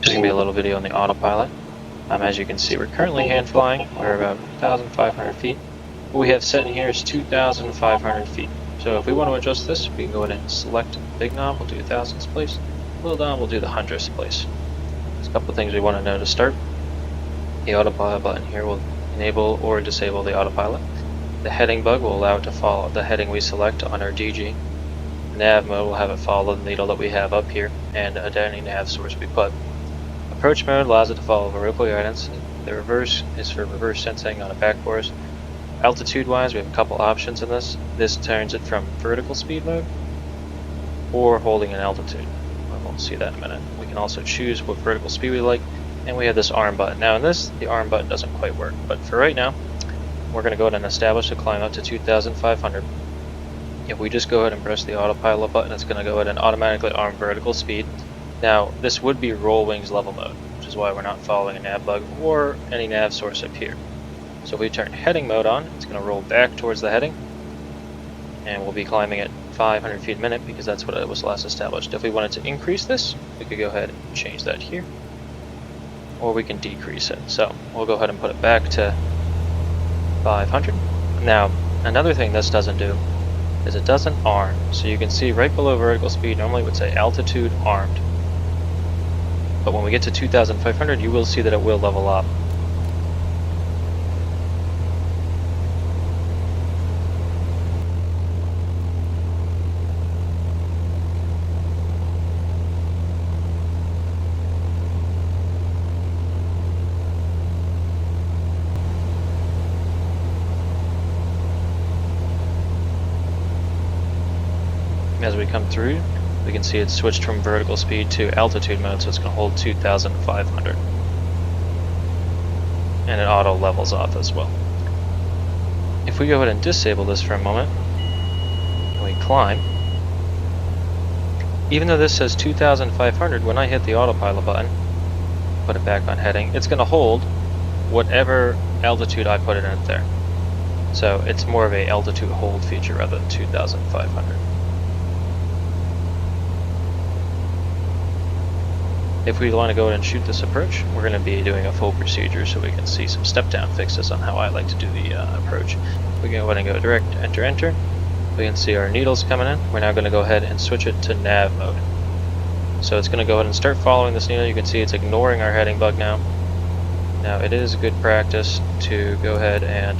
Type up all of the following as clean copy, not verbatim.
There's going to be a little video on the autopilot. As you can see, we're currently hand flying. We're about 1,500 feet. What we have set in here is 2,500 feet. So if we want to adjust this, we can go ahead and select the big knob. We'll do thousandths place. Little knob, we'll do the hundredths place. There's a couple of things we want to know to start. The autopilot button here will enable or disable the autopilot. The heading bug will allow it to follow the heading we select on our DG. Nav mode will have it follow the needle that we have up here and any nav source we put. Approach mode allows it to follow vertical guidance. The reverse is for reverse sensing on a back course. Altitude wise, we have a couple options in this. This turns it from vertical speed mode or holding an altitude. We'll see that in a minute. We can also choose what vertical speed we like, and we have this arm button. Now in this, the arm button doesn't quite work, but for right now, we're going to go ahead and establish a climb up to 2,500. If we just go ahead and press the autopilot button, it's going to go ahead and automatically arm vertical speed. Now, this would be roll wings level mode, which is why we're not following a nav bug or any nav source up here. So if we turn heading mode on, it's going to roll back towards the heading, and we'll be climbing at 500 feet a minute because that's what it was last established. If we wanted to increase this, we could go ahead and change that here, or we can decrease it. So we'll go ahead and put it back to 500. Now, another thing this doesn't do is it doesn't arm. So you can see right below vertical speed, normally it would say altitude armed. But when we get to 2,500, you will see that it will level up. As we come through, we can see it's switched from vertical speed to altitude mode, so it's going to hold 2,500. And it auto levels off as well. If we go ahead and disable this for a moment, and we climb, even though this says 2,500, when I hit the autopilot button, put it back on heading, it's going to hold whatever altitude I put it in there. So it's more of a altitude hold feature rather than 2,500. If we want to go ahead and shoot this approach, we're going to be doing a full procedure so we can see some step-down fixes on how I like to do the approach. We can go ahead and go direct, enter, enter. We can see our needles coming in. We're now going to go ahead and switch it to nav mode. So it's going to go ahead and start following this needle. You can see it's ignoring our heading bug now. Now it is good practice to go ahead and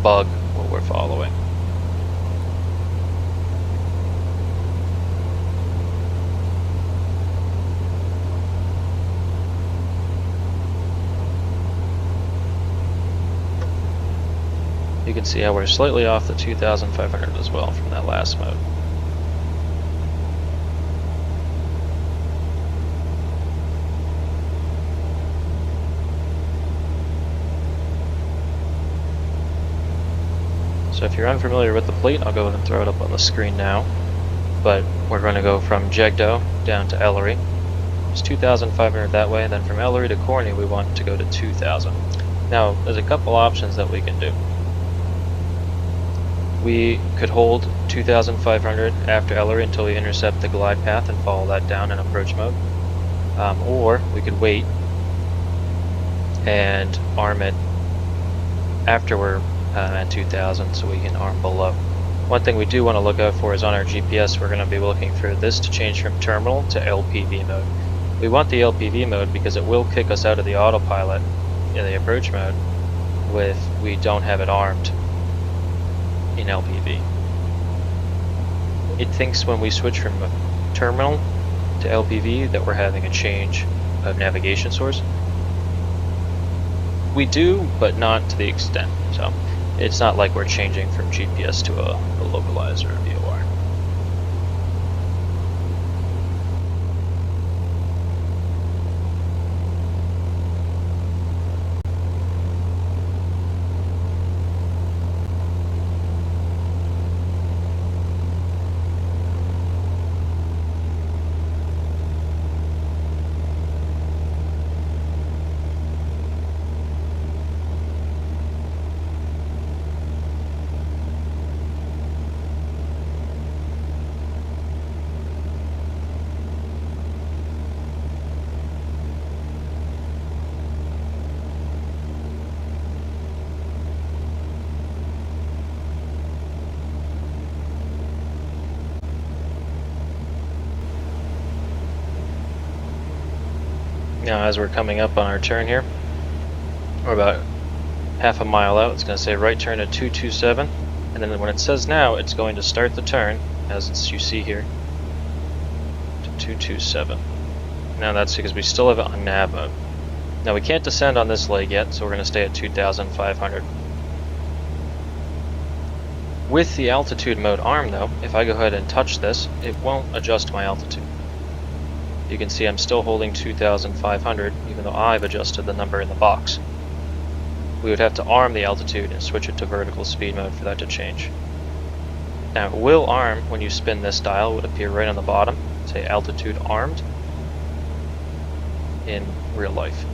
bug what we're following. You can see how we're slightly off the 2,500 as well from that last mode. So if you're unfamiliar with the plate, I'll go ahead and throw it up on the screen now. But we're going to go from Jegdo down to Ellery. It's 2,500 that way, and then from Ellery to Corny we want to go to 2,000. Now, there's a couple options that we can do. We could hold 2,500 after Ellery until we intercept the glide path and follow that down in approach mode. Or we could wait and arm it after we're at 2,000 so we can arm below. One thing we do want to look out for is on our GPS we're going to be looking for this to change from terminal to LPV mode. We want the LPV mode because it will kick us out of the autopilot in the approach mode if we don't have it armed in LPV. It thinks when we switch from a terminal to LPV that we're having a change of navigation source. We do, but not to the extent. So it's not like we're changing from GPS to a localizer or VOR. Now as we're coming up on our turn here, we're about half a mile out, it's going to say right turn at 227, and then when it says now, it's going to start the turn, as you see here, to 227. Now that's because we still have it on nav mode. Now we can't descend on this leg yet, so we're going to stay at 2,500. With the altitude mode arm though, if I go ahead and touch this, it won't adjust my altitude. You can see I'm still holding 2,500, even though I've adjusted the number in the box. We would have to arm the altitude and switch it to vertical speed mode for that to change. Now it will arm when you spin this dial, it would appear right on the bottom, say altitude armed in real life.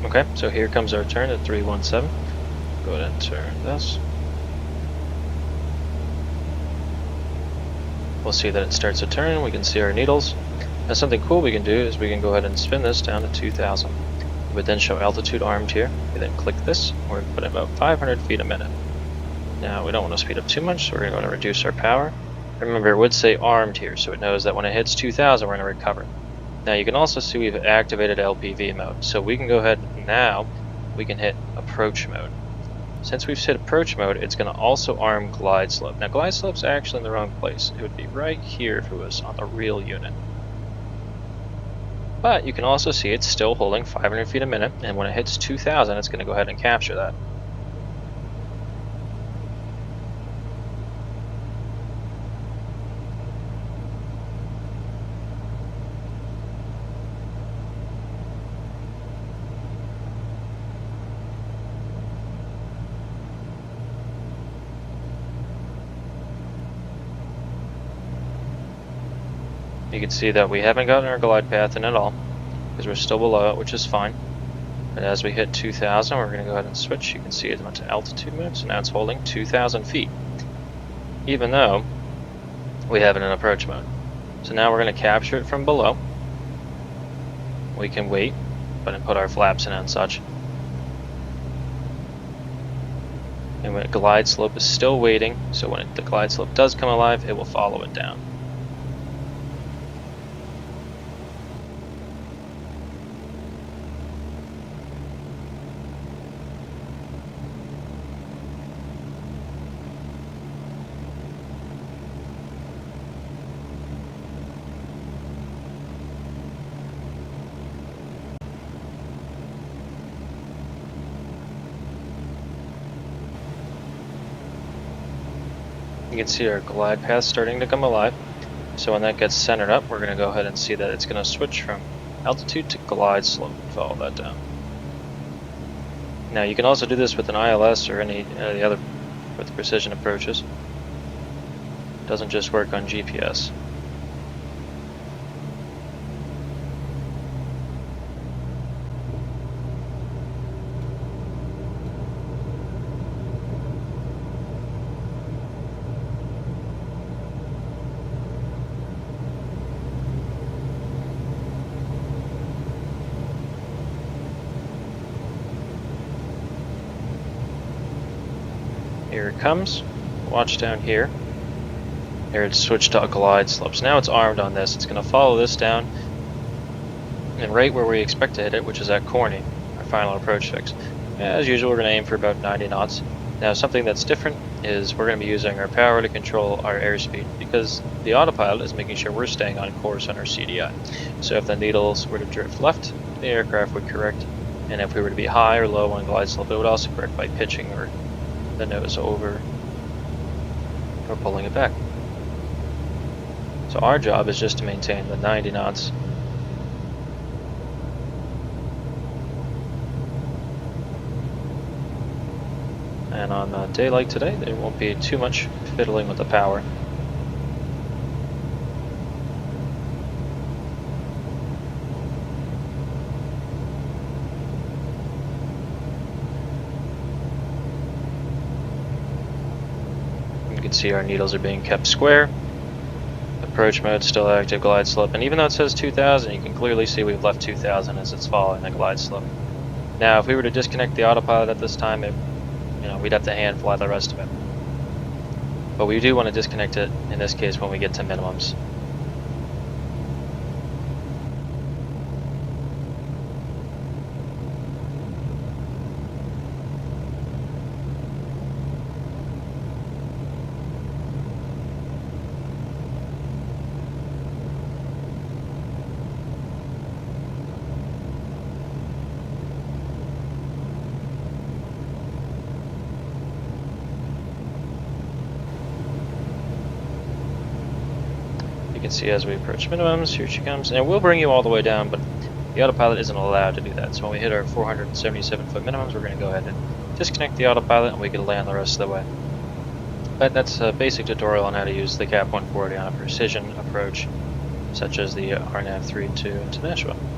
Okay, so here comes our turn at 317. Go ahead and turn this. We'll see that it starts a turn, we can see our needles. Now something cool we can do is we can go ahead and spin this down to 2,000. We would then show altitude armed here. We then click this, and we're put at about 500 feet a minute. Now we don't want to speed up too much, so we're going to reduce our power. Remember, it would say armed here, so it knows that when it hits 2,000 we're going to recover. Now you can also see we've activated LPV mode, so we can go ahead and now we can hit approach mode. Since we've hit approach mode, it's going to also arm glide slope. Now glide slope's actually in the wrong place. It would be right here if it was on the real unit. But you can also see it's still holding 500 feet a minute, and when it hits 2,000 it's going to go ahead and capture that. You can see that we haven't gotten our glide path in at all, because we're still below it, which is fine. But as we hit 2,000, we're going to go ahead and switch. You can see it went to altitude mode, so now it's holding 2,000 feet, even though we have it in approach mode. So now we're going to capture it from below. We can wait, but then put our flaps in and such. And when glide slope is still waiting, so when the glide slope does come alive, it will follow it down. You can see our glide path starting to come alive. So when that gets centered up, we're going to go ahead and see that it's going to switch from altitude to glide slope and follow that down. Now you can also do this with an ILS or any of the other with precision approaches. It doesn't just work on GPS. Here it comes. Watch down here. Here it's switched to a glide slope. So now it's armed on this. It's going to follow this down, and right where we expect to hit it, which is at Corny, our final approach fix. As usual, we're going to aim for about 90 knots. Now something that's different is we're going to be using our power to control our airspeed, because the autopilot is making sure we're staying on course on our CDI. So if the needles were to drift left, the aircraft would correct, and if we were to be high or low on glide slope, it would also correct by pitching or the nose over or pulling it back. So our job is just to maintain the 90 knots. And on a day like today, there won't be too much fiddling with the power. You can see our needles are being kept square. Approach mode still active, glide slope, and even though it says 2000, you can clearly see we've left 2000 as it's following the glide slope. Now, if we were to disconnect the autopilot at this time, we'd have to hand fly the rest of it. But we do want to disconnect it in this case when we get to minimums. You can see as we approach minimums, here she comes, and it will bring you all the way down, but the autopilot isn't allowed to do that. So when we hit our 477 foot minimums, we're going to go ahead and disconnect the autopilot and we can land the rest of the way. But that's a basic tutorial on how to use the KAP 140 on a precision approach, such as the RNAV 3 to Nashville.